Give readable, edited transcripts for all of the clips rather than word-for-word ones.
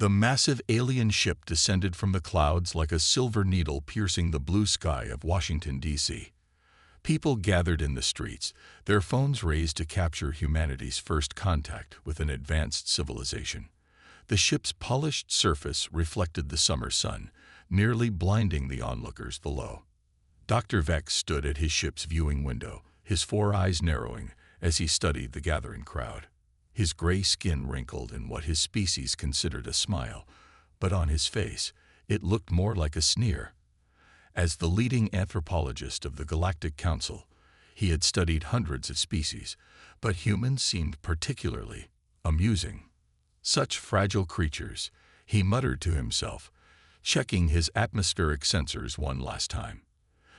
The massive alien ship descended from the clouds like a silver needle piercing the blue sky of Washington, D.C. People gathered in the streets, their phones raised to capture humanity's first contact with an advanced civilization. The ship's polished surface reflected the summer sun, nearly blinding the onlookers below. Dr. Vex stood at his ship's viewing window, his four eyes narrowing as he studied the gathering crowd. His gray skin wrinkled in what his species considered a smile, but on his face it looked more like a sneer. As the leading anthropologist of the Galactic Council, he had studied hundreds of species, but humans seemed particularly amusing. Such fragile creatures, he muttered to himself, checking his atmospheric sensors one last time.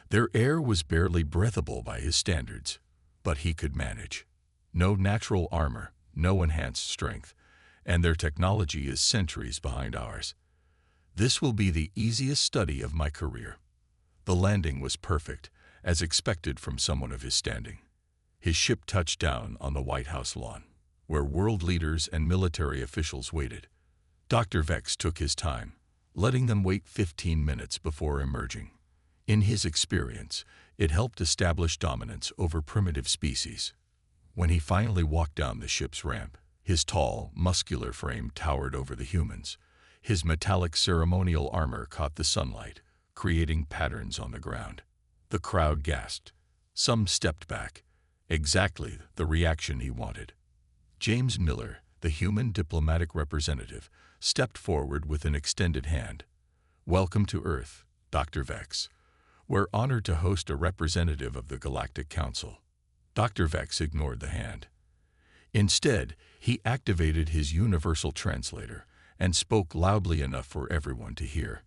Their air was barely breathable by his standards, but he could manage. No natural armor, no enhanced strength, and their technology is centuries behind ours. This will be the easiest study of my career. The landing was perfect, as expected from someone of his standing. His ship touched down on the White House lawn, where world leaders and military officials waited. Dr. Vex took his time, letting them wait 15 minutes before emerging. In his experience, it helped establish dominance over primitive species. When he finally walked down the ship's ramp, his tall, muscular frame towered over the humans. His metallic ceremonial armor caught the sunlight, creating patterns on the ground. The crowd gasped. Some stepped back, exactly the reaction he wanted. James Miller, the human diplomatic representative, stepped forward with an extended hand. "Welcome to Earth, Dr. Vex. We're honored to host a representative of the Galactic Council." Dr. Vex ignored the hand. Instead, he activated his universal translator and spoke loudly enough for everyone to hear.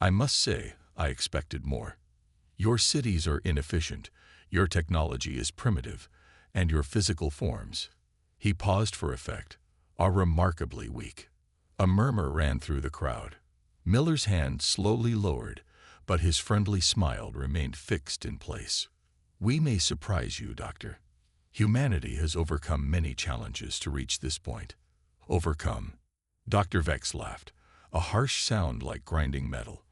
"I must say, I expected more. Your cities are inefficient, your technology is primitive, and your physical forms," he paused for effect, "are remarkably weak." A murmur ran through the crowd. Miller's hand slowly lowered, but his friendly smile remained fixed in place. "We may surprise you, Doctor. Humanity has overcome many challenges to reach this point." "Overcome?" Dr. Vex laughed, a harsh sound like grinding metal.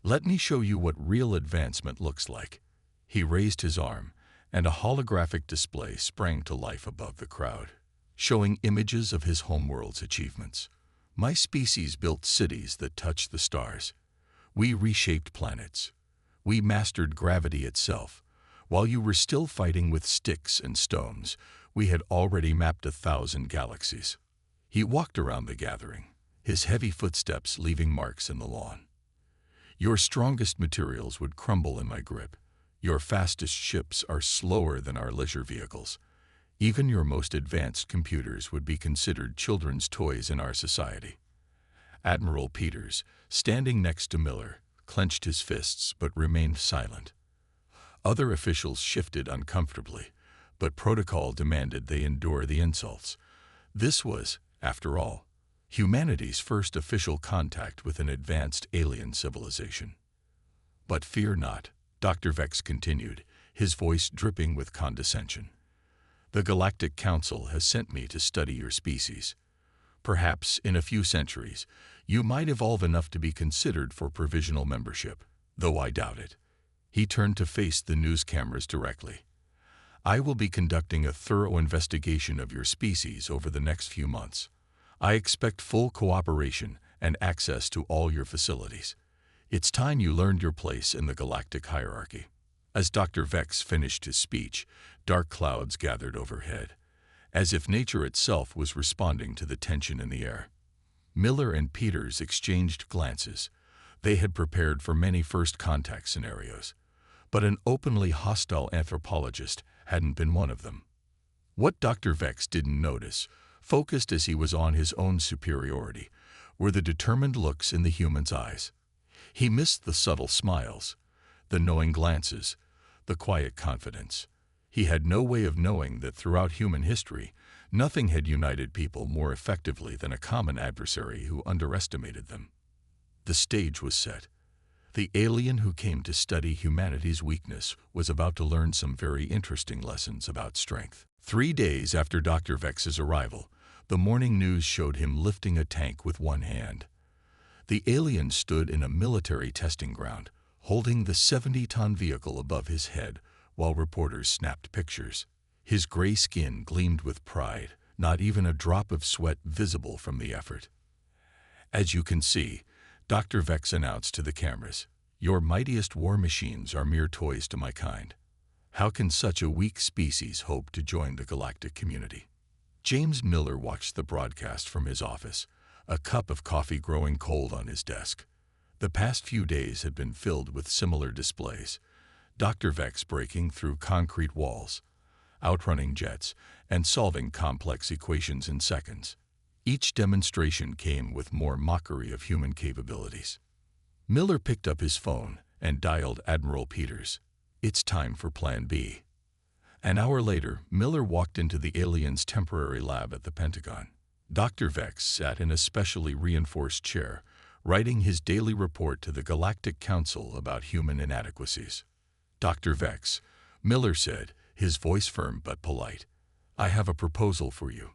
"Let me show you what real advancement looks like." He raised his arm, and a holographic display sprang to life above the crowd, showing images of his homeworld's achievements. "My species built cities that touched the stars. We reshaped planets. We mastered gravity itself. While you were still fighting with sticks and stones, we had already mapped 1,000 galaxies." He walked around the gathering, his heavy footsteps leaving marks in the lawn. "Your strongest materials would crumble in my grip. Your fastest ships are slower than our leisure vehicles. Even your most advanced computers would be considered children's toys in our society." Admiral Peters, standing next to Miller, clenched his fists but remained silent. Other officials shifted uncomfortably, but protocol demanded they endure the insults. This was, after all, humanity's first official contact with an advanced alien civilization. "But fear not," Dr. Vex continued, his voice dripping with condescension. "The Galactic Council has sent me to study your species. Perhaps, in a few centuries, you might evolve enough to be considered for provisional membership, though I doubt it." He turned to face the news cameras directly. "I will be conducting a thorough investigation of your species over the next few months. I expect full cooperation and access to all your facilities. It's time you learned your place in the galactic hierarchy." As Dr. Vex finished his speech, dark clouds gathered overhead, as if nature itself was responding to the tension in the air. Miller and Peters exchanged glances. They had prepared for many first contact scenarios, but an openly hostile anthropologist hadn't been one of them. What Dr. Vex didn't notice, focused as he was on his own superiority, were the determined looks in the human's eyes. He missed the subtle smiles, the knowing glances, the quiet confidence. He had no way of knowing that throughout human history, nothing had united people more effectively than a common adversary who underestimated them. The stage was set. The alien who came to study humanity's weakness was about to learn some very interesting lessons about strength. 3 days after Dr. Vex's arrival, The morning news showed him lifting a tank with one hand. The alien stood in a military testing ground, holding the 70-ton vehicle above his head while reporters snapped pictures. His gray skin gleamed with pride, not even a drop of sweat visible from the effort. "As you can see," Dr. Vex announced to the cameras, "your mightiest war machines are mere toys to my kind. How can such a weak species hope to join the galactic community?" James Miller watched the broadcast from his office, a cup of coffee growing cold on his desk. The past few days had been filled with similar displays. Dr. Vex breaking through concrete walls, outrunning jets, and solving complex equations in seconds. Each demonstration came with more mockery of human capabilities. Miller picked up his phone and dialed Admiral Peters. "It's time for Plan B." An hour later, Miller walked into the alien's temporary lab at the Pentagon. Dr. Vex sat in a specially reinforced chair, writing his daily report to the Galactic Council about human inadequacies. "Dr. Vex," Miller said, his voice firm but polite, "I have a proposal for you."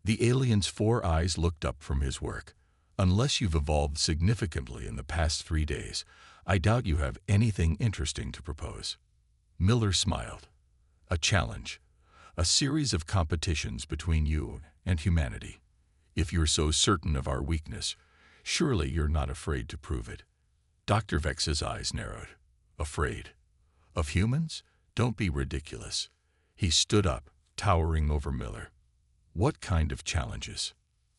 The alien's 4 eyes looked up from his work. "Unless you've evolved significantly in the past 3 days, I doubt you have anything interesting to propose." Miller smiled. "A challenge. A series of competitions between you and humanity. If you're so certain of our weakness, surely you're not afraid to prove it." Dr. Vex's eyes narrowed. "Afraid? Of humans? Don't be ridiculous." He stood up, towering over Miller. "What kind of challenges?"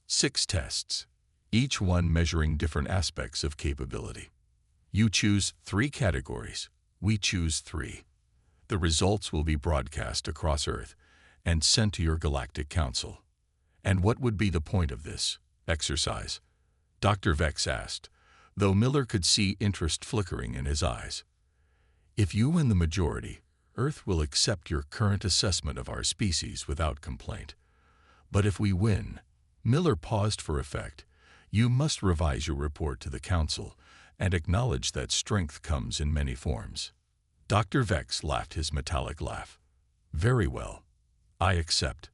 6 tests, each one measuring different aspects of capability. You choose 3 categories. We choose 3. The results will be broadcast across Earth and sent to your Galactic Council. "And what would be the point of this exercise?" Dr. Vex asked, though Miller could see interest flickering in his eyes. "If you win the majority, Earth will accept your current assessment of our species without complaint. But if we win," Miller paused for effect, "you must revise your report to the Council and acknowledge that strength comes in many forms." Dr. Vex laughed his metallic laugh. "Very well. I accept.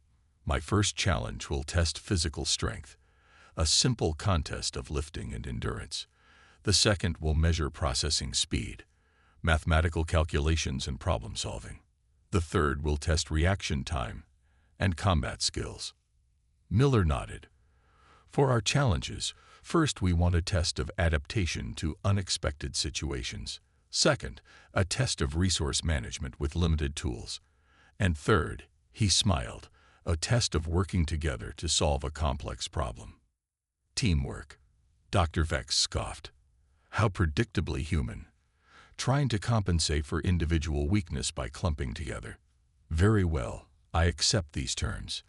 My first challenge will test physical strength, a simple contest of lifting and endurance. The second will measure processing speed, mathematical calculations and problem solving. The third will test reaction time and combat skills." Miller nodded. "For our challenges, first we want a test of adaptation to unexpected situations. Second, a test of resource management with limited tools. And third," he smiled, "a test of working together to solve a complex problem." "Teamwork," Dr. Vex scoffed. "How predictably human. Trying to compensate for individual weakness by clumping together. Very well, I accept these terms."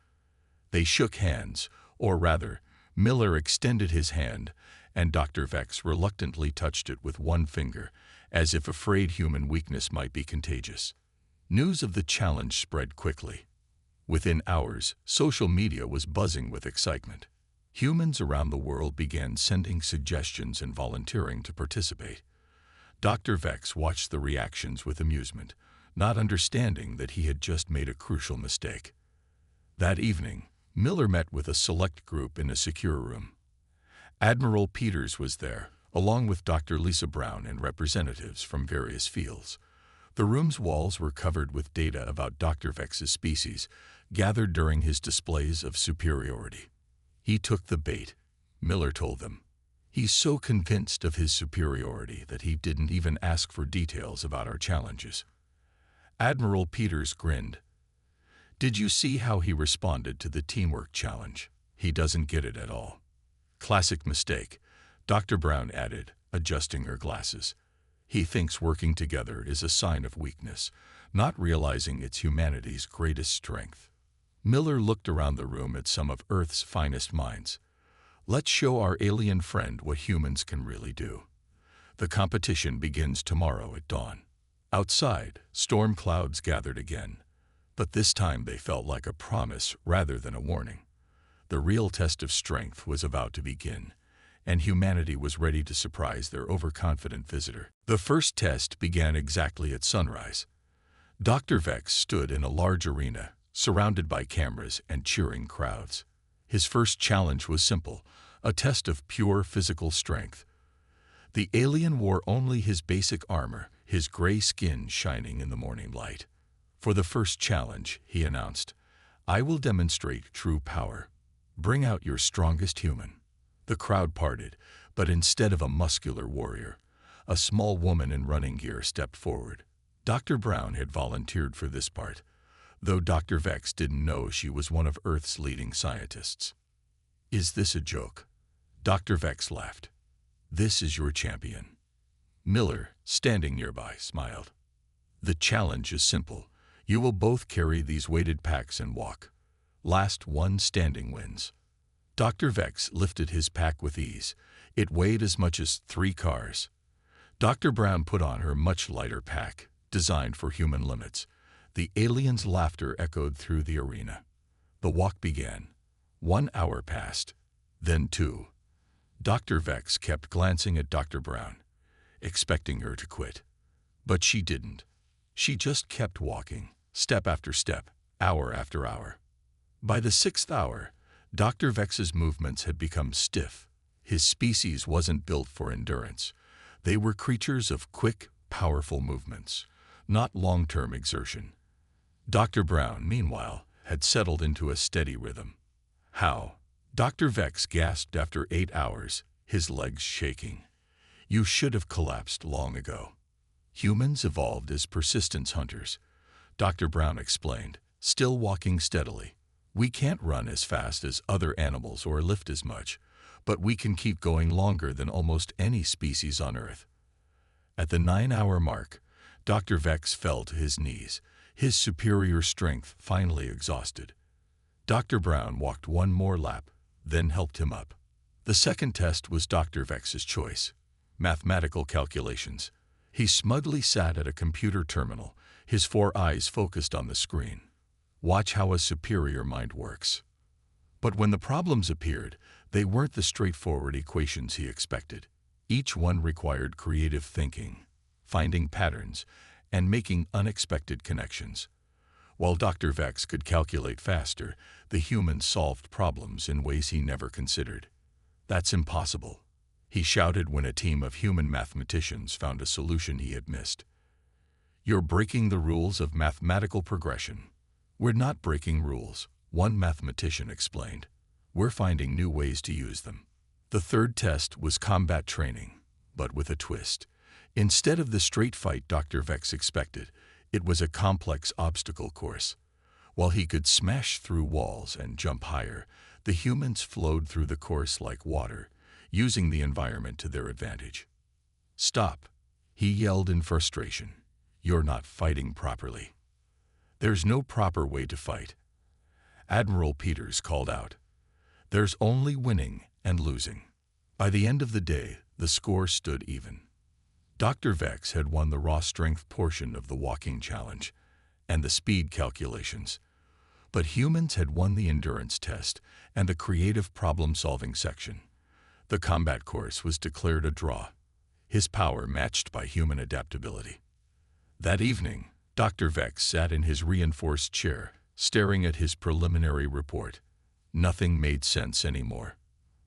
They shook hands, or rather, Miller extended his hand, and Dr. Vex reluctantly touched it with one finger, as if afraid human weakness might be contagious. News of the challenge spread quickly. Within hours, social media was buzzing with excitement. Humans around the world began sending suggestions and volunteering to participate. Dr. Vex watched the reactions with amusement, not understanding that he had just made a crucial mistake. That evening, Miller met with a select group in a secure room. Admiral Peters was there, along with Dr. Lisa Brown and representatives from various fields. The room's walls were covered with data about Dr. Vex's species, gathered during his displays of superiority. "He took the bait," Miller told them. "He's so convinced of his superiority that he didn't even ask for details about our challenges." Admiral Peters grinned. "Did you see how he responded to the teamwork challenge? He doesn't get it at all." "Classic mistake," Dr. Brown added, adjusting her glasses. "He thinks working together is a sign of weakness, not realizing it's humanity's greatest strength." Miller looked around the room at some of Earth's finest minds. "Let's show our alien friend what humans can really do." The competition begins tomorrow at dawn. Outside, storm clouds gathered again. But this time they felt like a promise rather than a warning. The real test of strength was about to begin, and humanity was ready to surprise their overconfident visitor. The first test began exactly at sunrise. Dr. Vex stood in a large arena, surrounded by cameras and cheering crowds. His first challenge was simple, a test of pure physical strength. The alien wore only his basic armor, his gray skin shining in the morning light. For the first challenge, he announced, "I will demonstrate true power. Bring out your strongest human." The crowd parted, but instead of a muscular warrior, a small woman in running gear stepped forward. Dr. Brown had volunteered for this part, though Dr. Vex didn't know she was one of Earth's leading scientists. "Is this a joke?" Dr. Vex laughed. "This is your champion." Miller, standing nearby, smiled. "The challenge is simple. You will both carry these weighted packs and walk. Last one standing wins." Dr. Vex lifted his pack with ease. It weighed as much as 3 cars. Dr. Brown put on her much lighter pack, designed for human limits. The alien's laughter echoed through the arena. The walk began. 1 hour passed, then 2. Dr. Vex kept glancing at Dr. Brown, expecting her to quit. But she didn't. She just kept walking, step after step, hour after hour. By the 6th hour, Dr. Vex's movements had become stiff. His species wasn't built for endurance. They were creatures of quick, powerful movements, not long-term exertion. Dr. Brown, meanwhile, had settled into a steady rhythm. "How?" Dr. Vex gasped after 8 hours, his legs shaking. "You should have collapsed long ago." "Humans evolved as persistence hunters," Dr. Brown explained, still walking steadily. "We can't run as fast as other animals or lift as much, but we can keep going longer than almost any species on Earth." At the 9-hour mark, Dr. Vex fell to his knees, his superior strength finally exhausted. Dr. Brown walked one more lap, then helped him up. The second test was Dr. Vex's choice: mathematical calculations. He smugly sat at a computer terminal, his 4 eyes focused on the screen. Watch how a superior mind works. But when the problems appeared, they weren't the straightforward equations he expected. Each one required creative thinking, finding patterns, and making unexpected connections. While Dr. Vex could calculate faster, the humans solved problems in ways he never considered. "That's impossible," he shouted when a team of human mathematicians found a solution he had missed. "You're breaking the rules of mathematical progression." "We're not breaking rules," one mathematician explained. "We're finding new ways to use them." The third test was combat training, but with a twist. Instead of the straight fight Dr. Vex expected, it was a complex obstacle course. While he could smash through walls and jump higher, the humans flowed through the course like water, using the environment to their advantage. "Stop," he yelled in frustration. "You're not fighting properly." "There's no proper way to fight," Admiral Peters called out. "There's only winning and losing." By the end of the day, the score stood even. Dr. Vex had won the raw strength portion of the walking challenge and the speed calculations, but humans had won the endurance test and the creative problem-solving section. The combat course was declared a draw, his power matched by human adaptability. That evening, Dr. Vex sat in his reinforced chair, staring at his preliminary report. Nothing made sense anymore.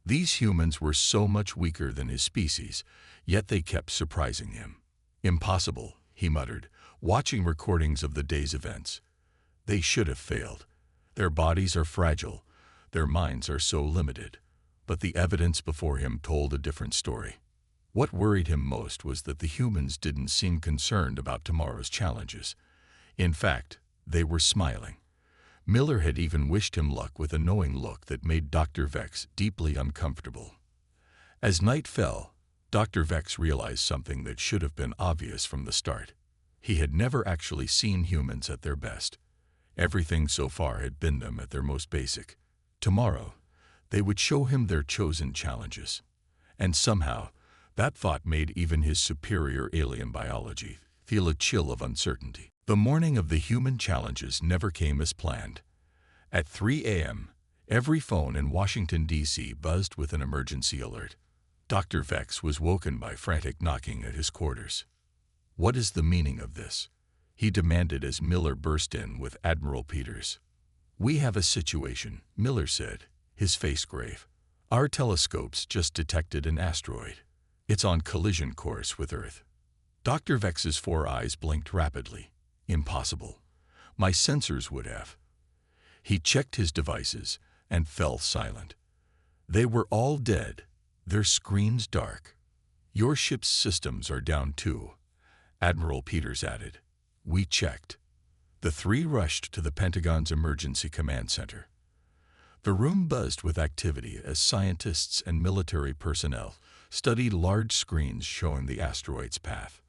These humans were so much weaker than his species, yet they kept surprising him. "Impossible," he muttered, watching recordings of the day's events. "They should have failed. Their bodies are fragile, their minds are so limited." But the evidence before him told a different story. What worried him most was that the humans didn't seem concerned about tomorrow's challenges. In fact, they were smiling. Miller had even wished him luck with a knowing look that made Dr. Vex deeply uncomfortable. As night fell, Dr. Vex realized something that should have been obvious from the start. He had never actually seen humans at their best. Everything so far had been them at their most basic. Tomorrow, they would show him their chosen challenges. And somehow, that thought made even his superior alien biology feel a chill of uncertainty. The morning of the human challenges never came as planned. At 3 a.m., every phone in Washington, D.C. buzzed with an emergency alert. Dr. Vex was woken by frantic knocking at his quarters. "What is the meaning of this?" he demanded as Miller burst in with Admiral Peters. "We have a situation," Miller said, his face grave. Our telescopes just detected an asteroid. It's on collision course with Earth. Dr. Vex's 4 eyes blinked rapidly. Impossible. My sensors would have. He checked his devices and fell silent. They were all dead, their screens dark. Your ship's systems are down too, Admiral Peters added. We checked. The 3 rushed to the Pentagon's Emergency Command Center. The room buzzed with activity as scientists and military personnel studied large screens showing the asteroid's path.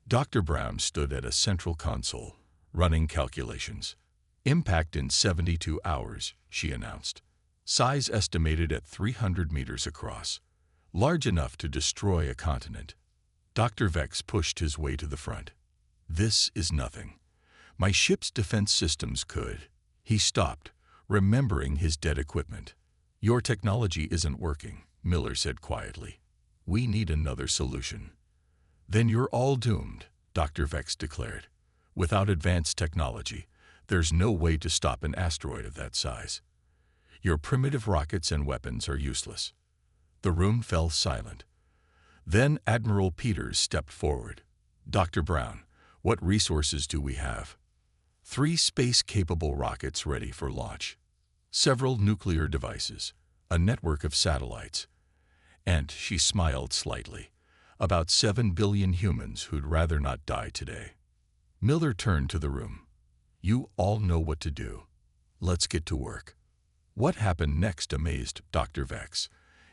Dr. Brown stood at a central console, running calculations. Impact in 72 hours, she announced. Size estimated at 300 meters across. Large enough to destroy a continent. Dr. Vex pushed his way to the front. This is nothing. My ship's defense systems could. He stopped, remembering his dead equipment. Your technology isn't working, Miller said quietly. We need another solution. Then you're all doomed, Dr. Vex declared. Without advanced technology, there's no way to stop an asteroid of that size. Your primitive rockets and weapons are useless. The room fell silent. Then Admiral Peters stepped forward. Dr. Brown, what resources do we have? 3 space-capable rockets ready for launch. Several nuclear devices. A network of satellites. And, she smiled slightly, about 7 billion humans who'd rather not die today. Miller turned to the room. You all know what to do. Let's get to work. What happened next amazed Dr. Vex.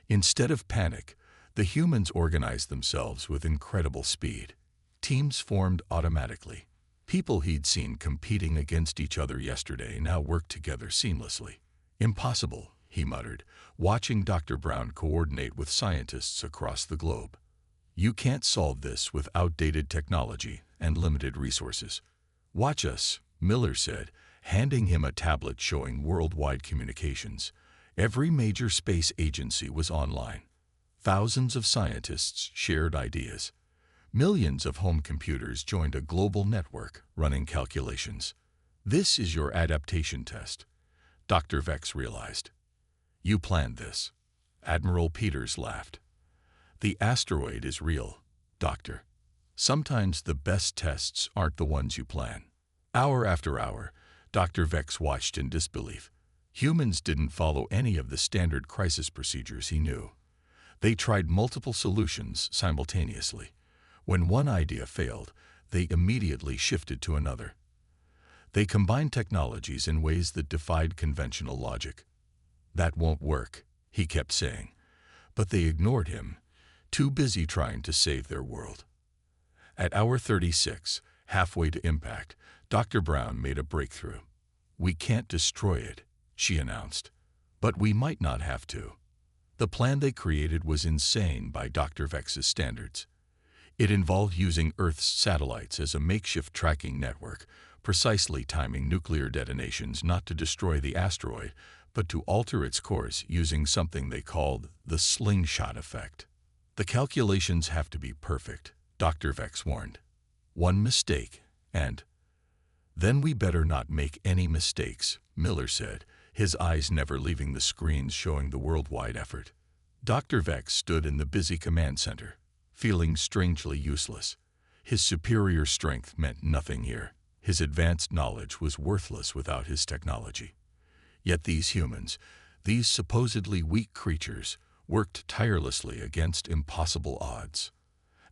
Instead of panic, the humans organized themselves with incredible speed. Teams formed automatically. People he'd seen competing against each other yesterday now worked together seamlessly. Impossible, he muttered, watching Dr. Brown coordinate with scientists across the globe. You can't solve this with outdated technology and limited resources. Watch us, Miller said, handing him a tablet showing worldwide communications. Every major space agency was online. Thousands of scientists shared ideas. Millions of home computers joined a global network running calculations. This is your adaptation test, Dr. Vex realized. You planned this. Admiral Peters laughed. The asteroid is real, Doctor. Sometimes the best tests aren't the ones you plan. Hour after hour, Dr. Vex watched in disbelief. Humans didn't follow any of the standard crisis procedures he knew. They tried multiple solutions simultaneously. When one idea failed, they immediately shifted to another. They combined technologies in ways that defied conventional logic. That won't work, he kept saying. But they ignored him, too busy trying to save their world. At hour 36, halfway to impact, Dr. Brown made a breakthrough. We can't destroy it, she announced. But we might not have to. The plan they created was insane by Dr. Vex's standards. It involved using Earth's satellites as a makeshift tracking network, precisely timing nuclear detonations not to destroy the asteroid, but to alter its course using something they called the slingshot effect. The calculations have to be perfect, Dr. Vex warned. One mistake, and... Then we better not make any mistakes, Miller said, his eyes never leaving the screens showing the worldwide effort. Dr. Vex stood in the busy command center, feeling strangely useless. His superior strength meant nothing here. His advanced knowledge was worthless without his technology. Yet these humans, these supposedly weak creatures, worked tirelessly against impossible odds.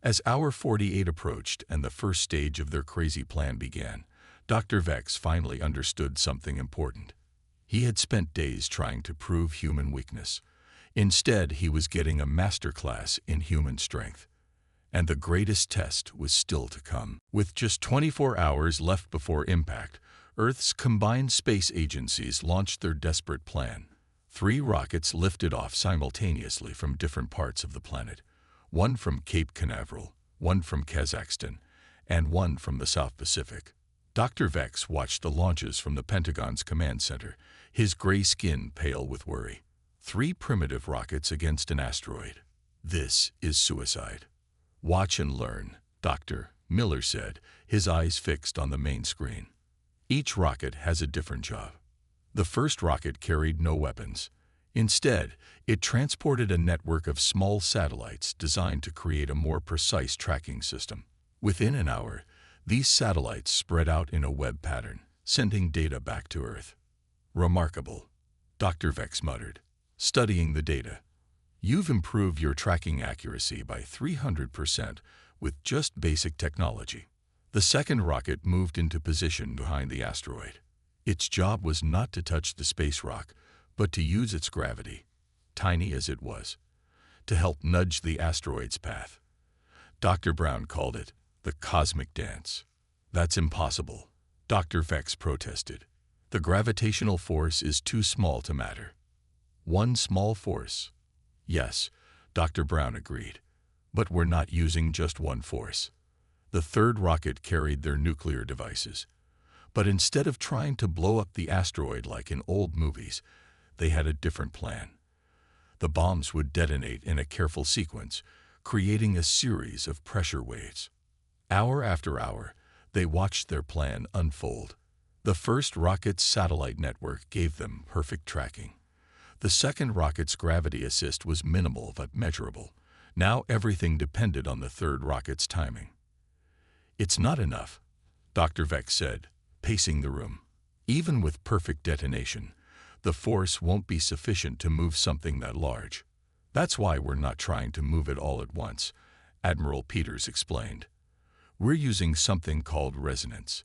As hour 48 approached and the first stage of their crazy plan began, Dr. Vex finally understood something important. He had spent days trying to prove human weakness. Instead, he was getting a masterclass in human strength. And the greatest test was still to come. With just 24 hours left before impact, Earth's combined space agencies launched their desperate plan. 3 rockets lifted off simultaneously from different parts of the planet. One from Cape Canaveral, one from Kazakhstan, and one from the South Pacific. Dr. Vex watched the launches from the Pentagon's command center, his gray skin pale with worry. 3 primitive rockets against an asteroid. This is suicide. Watch and learn, Dr. Miller said, his eyes fixed on the main screen. Each rocket has a different job. The first rocket carried no weapons. Instead, it transported a network of small satellites designed to create a more precise tracking system. Within an hour, these satellites spread out in a web pattern, sending data back to Earth. Remarkable, Dr. Vex muttered, studying the data. You've improved your tracking accuracy by 300% with just basic technology. The second rocket moved into position behind the asteroid. Its job was not to touch the space rock, but to use its gravity, tiny as it was, to help nudge the asteroid's path. Dr. Brown called it the cosmic dance. That's impossible, Dr. Vex protested. The gravitational force is too small to matter. One small force. Yes, Dr. Brown agreed. But we're not using just one force. The third rocket carried their nuclear devices. But instead of trying to blow up the asteroid like in old movies, they had a different plan. The bombs would detonate in a careful sequence, creating a series of pressure waves. Hour after hour, they watched their plan unfold. The first rocket's satellite network gave them perfect tracking. The second rocket's gravity assist was minimal but measurable. Now everything depended on the third rocket's timing. It's not enough, Dr. Vex said, pacing the room. Even with perfect detonation, the force won't be sufficient to move something that large. That's why we're not trying to move it all at once, Admiral Peters explained. We're using something called resonance.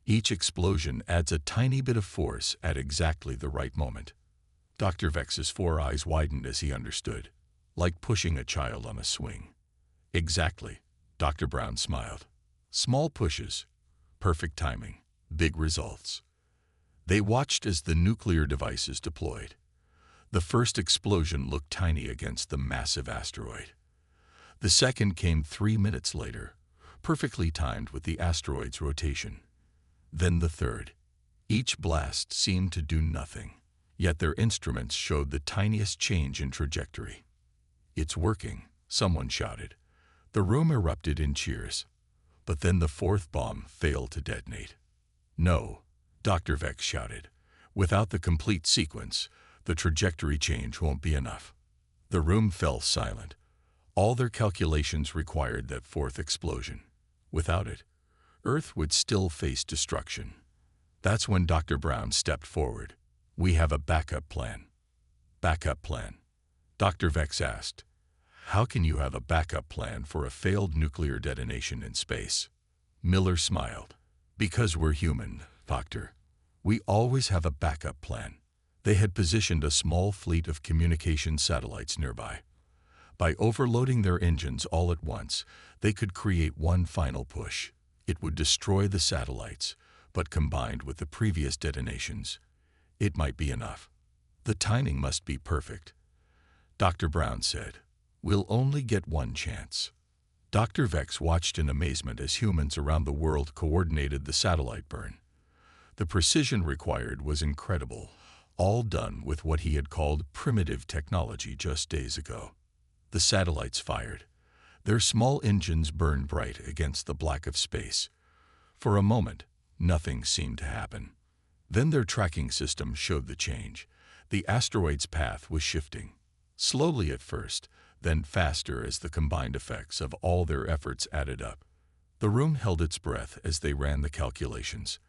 Each explosion adds a tiny bit of force at exactly the right moment. Dr. Vex's 4 eyes widened as he understood, like pushing a child on a swing. Exactly, Dr. Brown smiled. Small pushes, perfect timing, big results. They watched as the nuclear devices deployed. The first explosion looked tiny against the massive asteroid. The second came 3 minutes later, perfectly timed with the asteroid's rotation. Then the third. Each blast seemed to do nothing, yet their instruments showed the tiniest change in trajectory. It's working, someone shouted. The room erupted in cheers. But then the fourth bomb failed to detonate. No, Dr. Vex shouted. Without the complete sequence, the trajectory change won't be enough. The room fell silent. All their calculations required that fourth explosion. Without it, Earth would still face destruction. That's when Dr. Brown stepped forward. We have a backup plan. Backup plan? Dr. Vex asked. How can you have a backup plan for a failed nuclear detonation in space? Miller smiled. Because we're human, Doctor. We always have a backup plan. They had positioned a small fleet of communication satellites nearby. By overloading their engines all at once, they could create one final push. It would destroy the satellites, but combined with the previous detonations, it might be enough. The timing must be perfect. Dr. Brown said, We'll only get one chance. Dr. Vex watched in amazement as humans around the world coordinated the satellite burn. The precision required was incredible, all done with what he had called primitive technology just days ago. The satellites fired. Their small engines burned bright against the black of space. For a moment, nothing seemed to happen. Then their tracking system showed the change. The asteroid's path was shifting. Slowly at first, then faster as the combined effects of all their efforts added up. The room held its breath as they ran the calculations.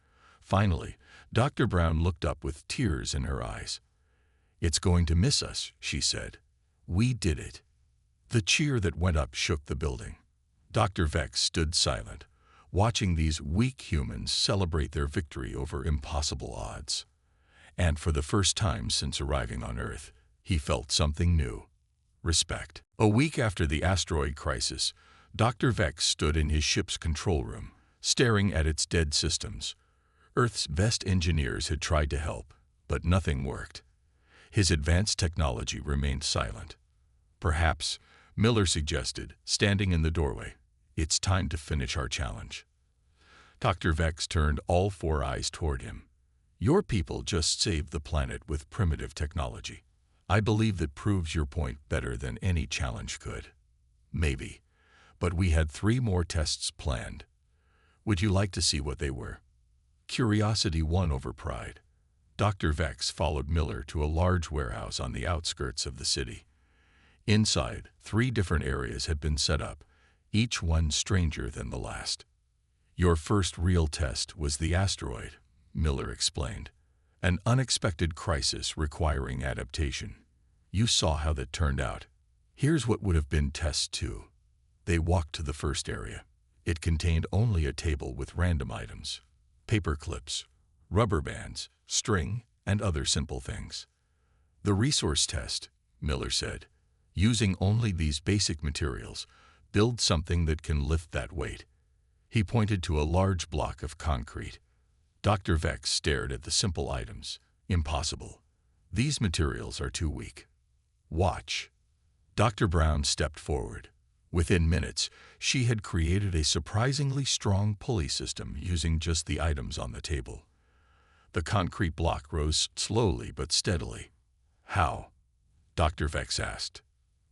Finally, Dr. Brown looked up with tears in her eyes. It's going to miss us, she said. We did it. The cheer that went up shook the building. Dr. Vex stood silent, watching these weak humans celebrate their victory over impossible odds. And for the first time since arriving on Earth, he felt something new. Respect. A week after the asteroid crisis, Dr. Vex stood in his ship's control room, staring at its dead systems. Earth's best engineers had tried to help, but nothing worked. His advanced technology remained silent. Perhaps, Miller suggested, standing in the doorway, it's time to finish our challenge. Dr. Vex turned all 4 eyes toward him. Your people just saved the planet with primitive technology. I believe that proves your point better than any challenge could. Maybe. But we had 3 more tests planned. Would you like to see what they were? Curiosity won over pride. Dr. Vex followed Miller to a large warehouse on the outskirts of the city. Inside, 3 different areas had been set up, each one stranger than the last. "Your first real test was the asteroid," Miller explained. "An unexpected crisis requiring adaptation. You saw how that turned out. Here's what would have been test 2. They walked to the first area. It contained only a table with random items, paper clips, rubber bands, string, and other simple things. The resource test," Miller said. "Using only these basic materials, build something that can lift that weight." He pointed to a large block of concrete. Dr. Vex stared at the simple items. "Impossible. These materials are too weak. Watch." Dr. Brown stepped forward. Within minutes, she had created a surprisingly strong pulley system using just the items on the table. The concrete block rose slowly but steadily. "How?" Dr. Vex asked.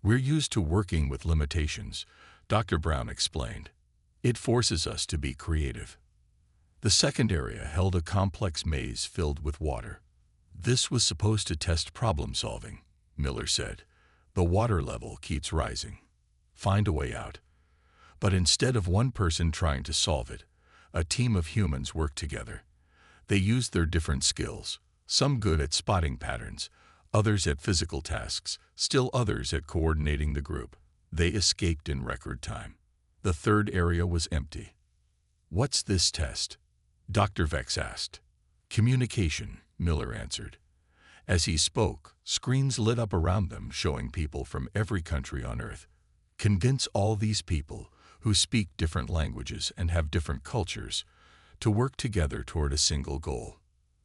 "We're used to working with limitations," Dr. Brown explained. "It forces us to be creative." The second area held a complex maze filled with water. "This was supposed to test problem solving," Miller said. "The water level keeps rising. Find a way out." But instead of one person trying to solve it, a team of humans worked together. They used their different skills, some good at spotting patterns, others at physical tasks, still others at coordinating the group. They escaped in record time. The third area was empty. "What's this test?" Dr. Vex asked. "Communication," Miller answered. As he spoke, screens lit up around them showing people from every country on Earth. "Convince all these people, who speak different languages and have different cultures, to work together toward a single goal."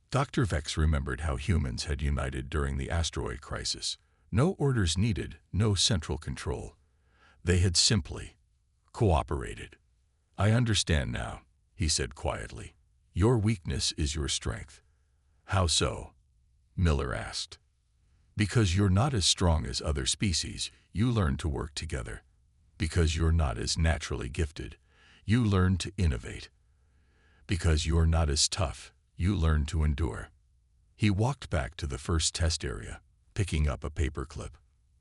Dr. Vex remembered how humans had united during the asteroid crisis. No orders needed, no central control. They had simply cooperated. "I understand now," he said quietly. "Your weakness is your strength." "How so?" Miller asked. "Because you're not as strong as other species, you learn to work together. Because you're not as naturally gifted, you learn to innovate. Because you're not as tough, you learn to endure." He walked back to the first test area, picking up a paper clip.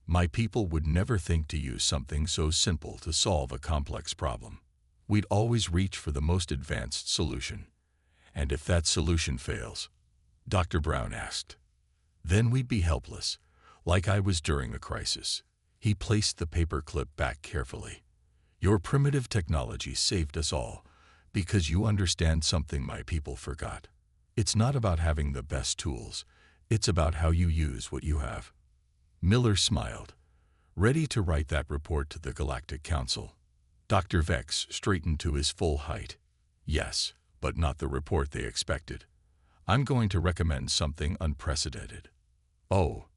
"My people would never think to use something so simple to solve a complex problem. We'd always reach for the most advanced solution. And if that solution fails," Dr. Brown asked, "then we'd be helpless, like I was during the crisis." He placed the paper clip back carefully. "Your primitive technology saved us all, because you understand something my people forgot. It's not about having the best tools, it's about how you use what you have." Miller smiled, ready to write that report to the Galactic Council. Dr. Vex straightened to his full height. "Yes, but not the report they expected. I'm going to recommend something unprecedented." "Oh,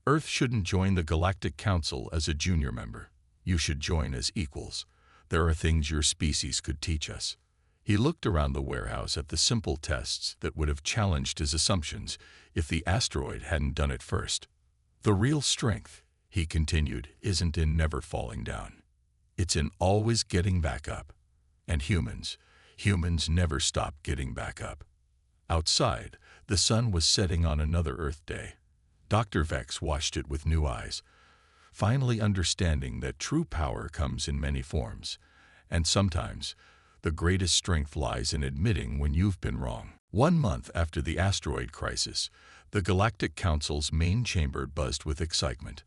Earth shouldn't join the Galactic Council as a junior member. You should join as equals. There are things your species could teach us." He looked around the warehouse at the simple tests that would have challenged his assumptions if the asteroid hadn't done it first. "The real strength," he continued, "isn't in never falling down. It's in always getting back up. And humans never stop getting back up." Outside, the sun was setting on another Earth day. Dr. Vex watched it with new eyes, finally understanding that true power comes in many forms, and sometimes the greatest strength lies in admitting when you've been wrong. 1 month after the asteroid crisis, the Galactic Council's main chamber buzzed with excitement.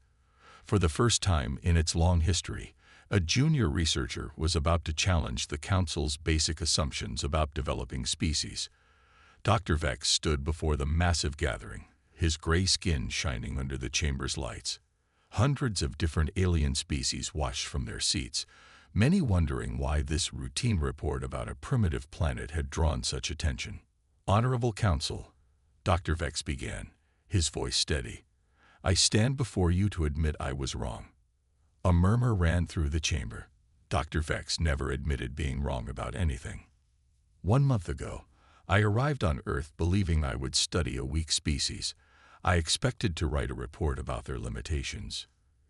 For the first time in its long history, a junior researcher was about to challenge the Council's basic assumptions about developing species. Dr. Vex stood before the massive gathering, his gray skin shining under the chamber's lights. Hundreds of different alien species watched from their seats, many wondering why this routine report about a primitive planet had drawn such attention. "Honorable Council," Dr. Vex began, his voice steady, "I stand before you to admit I was wrong." A murmur ran through the chamber. Dr. Vex never admitted being wrong about anything. 1 month ago, I arrived on Earth believing I would study a weak species. I expected to write a report about their limitations."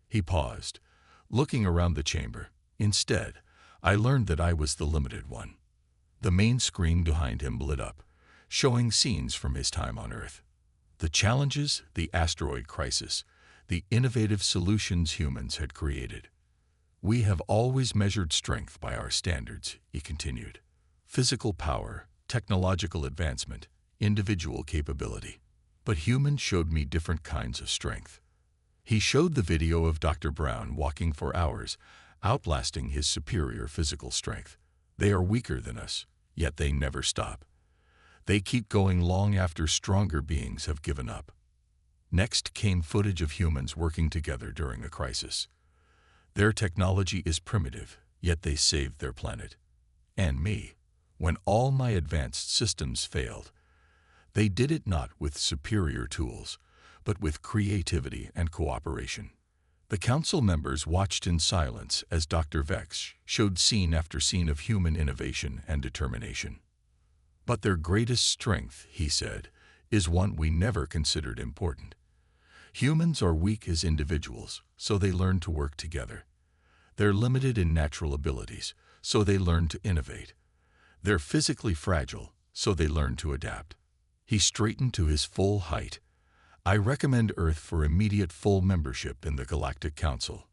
He paused, looking around the chamber. "Instead, I learned that I was the limited one." The main screen behind him lit up, showing scenes from his time on Earth. The challenges, the asteroid crisis, the innovative solutions humans had created. We have always measured strength by our standards, he continued. Physical power, technological advancement, individual capability. But humans showed me different kinds of strength. He showed the video of Dr. Brown walking for hours, outlasting his superior physical strength. They are weaker than us, yet they never stop. They keep going long after stronger beings have given up. Next came footage of humans working together during a crisis. Their technology is primitive, yet they saved their planet. And me. When all my advanced systems failed, they did it not with superior tools, but with creativity and cooperation. The council members watched in silence as Dr. Vex showed scene after scene of human innovation and determination. But their greatest strength, he said, is one we never considered important. Humans are weak as individuals, so they learn to work together. They're limited in natural abilities, so they learn to innovate. They're physically fragile, so they learn to adapt. He straightened to his full height. I recommend Earth for immediate full membership in the Galactic Council.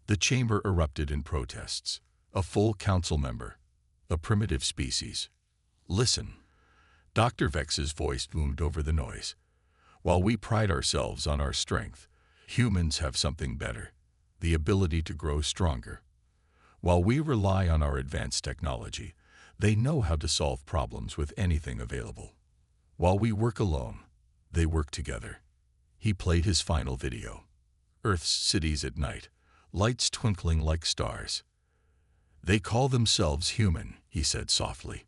The chamber erupted in protests. A full council member. A primitive species. Listen. Dr. Vex's voice boomed over the noise. While we pride ourselves on our strength, humans have something better. The ability to grow stronger. While we rely on our advanced technology, they know how to solve problems with anything available. While we work alone, they work together. He played his final video. Earth's cities at night, lights twinkling like stars. They call themselves human, he said softly.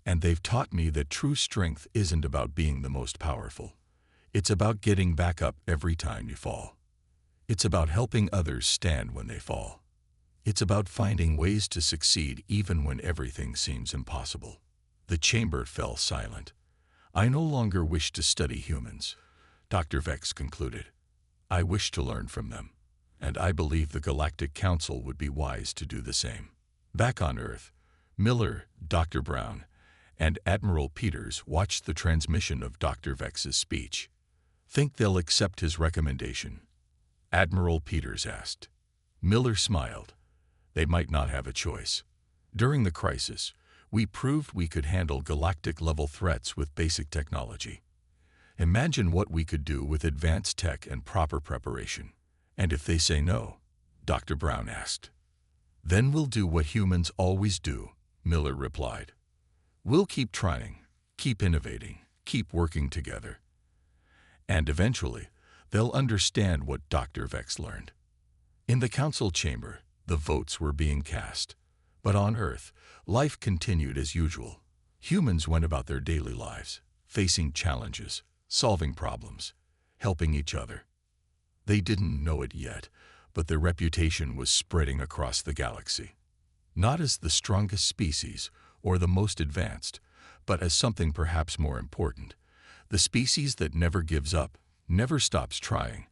And they've taught me that true strength isn't about being the most powerful. It's about getting back up every time you fall. It's about helping others stand when they fall. It's about finding ways to succeed even when everything seems impossible. The chamber fell silent. I no longer wish to study humans, Dr. Vex concluded. I wish to learn from them, and I believe the Galactic Council would be wise to do the same. Back on Earth, Miller, Dr. Brown, and Admiral Peters watched the transmission of Dr. Vex's speech. Think they'll accept his recommendation? Admiral Peters asked. Miller smiled. They might not have a choice. During the crisis, we proved we could handle galactic-level threats with basic technology. Imagine what we could do with advanced tech and proper preparation. And if they say no, Dr. Brown asked. Then we'll do what humans always do, Miller replied. We'll keep trying, keep innovating, keep working together. And eventually, they'll understand what Dr. Vex learned. In the council chamber, the votes were being cast. But on Earth, life continued as usual. Humans went about their daily lives, facing challenges, solving problems, helping each other. They didn't know it yet, but their reputation was spreading across the galaxy. Not as the strongest species or the most advanced, but as something perhaps more important. The species that never gives up, never stops trying,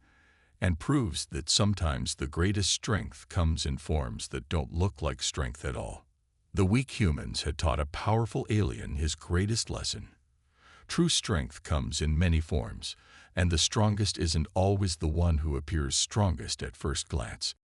and proves that sometimes the greatest strength comes in forms that don't look like strength at all. The weak humans had taught a powerful alien his greatest lesson. True strength comes in many forms, and the strongest isn't always the one who appears strongest at first glance.